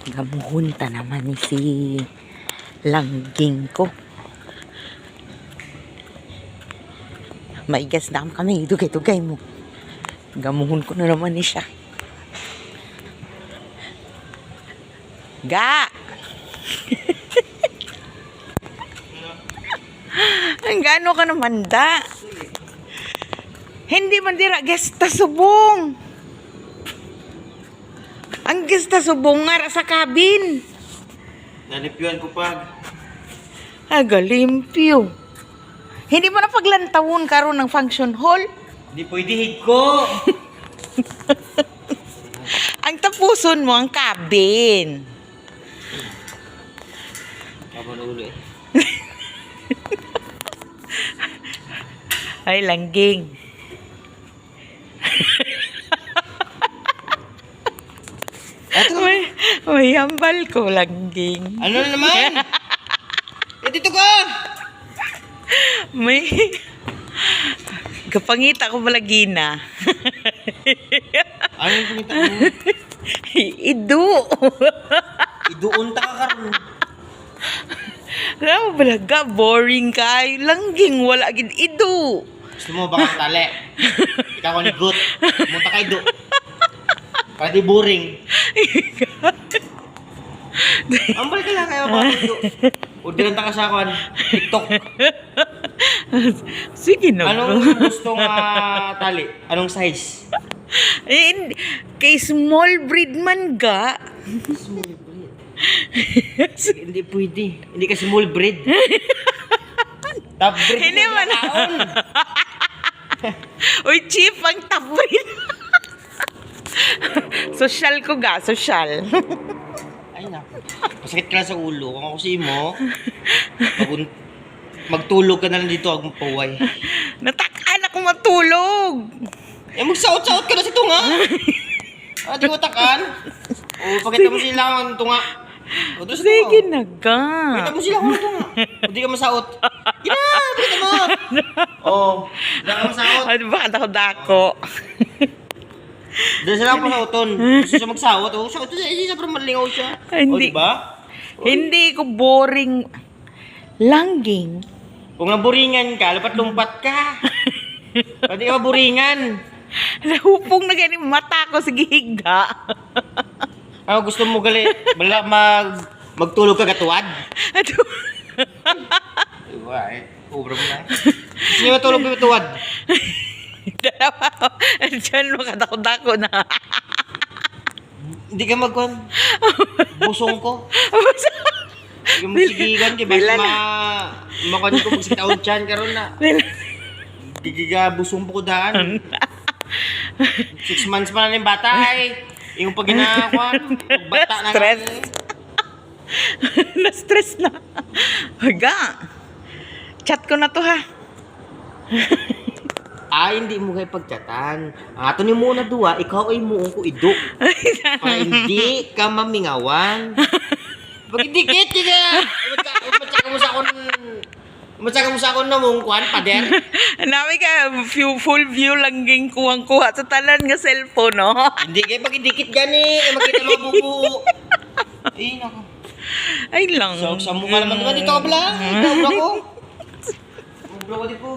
Gamuhunta naman ni si langging ko. Maigas na kami, dugay-dugay mo. Gamuhon ko na naman ni siya. Ga! Ang gano ka naman da? Hindi man dira gesta subong. Ang gesta subong nga sa cabin. Nalipyuan ko pag. Agalimpyo. Hindi mo na paglantawon karon ng function hall. Hindi pwede higko. Ang tapuson mo ang cabin. Kapag ulo eh. Ay, langging. May hambal ko, langging. Ano na naman? Dito ka! May... Kapangita ko balagina. Ano yung pangita mo? Idu. Iduunta ka karon. Alam mo balaga, boring ka. Langging, wala gid idu. Gusto mo baka tali? Ikaw ko nigot. Munta ka idu. Para di boring. Ambal ka lang kayo baka idu. Orderan ta ka sa akin. TikTok. Sige na. Anong gusto nga tali? Anong size? Eh, kay small breed man ga. Small breed. Hindi pwede. Hindi ka small breed. Top breed. Hindi man. Uy, chief, ang top breed. Social ko ga, social. Ay naku. Masakit ka lang sa ulo. Kung ako si mo, magtulog ka na lang dito ag mapaway. Natakaan ako matulog. Eh magsaot-saot ka na si Tunga. Di mo takan. O pagkita mo sila ang Tunga. O doon sa Sige Tunga. na ga. Pagkita mo sila ang Tunga. O di ka masaot. Gina! Pagkita mo. O. Di ka masaot. Ay, bakit ako dako? Doon sila ang masauton. Gusto siya magsaot. O saot siya. Isa parang malingaw siya. O Hindi. diba? Hindi ko boring. Langging. Kung naburingan ka, lupat-lumpat ka. Pwede ka maburingan. Nahupong na ganyan mata ko sa gihigda. Ano gusto mo gali? Bala magtulog ka katuwad? Ato. Diba eh. Ubra mo na. Gusto niyo matulog ka katuwad? Dalawa. Diyan makadako-dako na. Hindi ka magkuhan. Busong ko. Hindi ka magsigigan. Di ba? Makuhan ko magsitaon dyan karon na. Gigiga busong po ko daan. 6 months pa na yung bata eh. Yung pag ginakuhan, bata na Stress. nga eh. Na-stress na. Haga. Chat ko na to ha. Ay, hindi mo kayo pagchatan. Ang ato ni muna duwa, ikaw ay muong ko iduk. Para hindi ka mamingawan. Pag dikit ka. Umatsaga mo sa akong namungkuhan, pader. Nami ka, full view langging kuwang-kuha sa talan nga cellphone, no? Hindi kayo pag dikit gani. Makita mo bubu. Ay, naku. Ay lang. So, sa mukha naman naman. Dito ka pala. Ikaw, ubra ko. Ubra ko dito.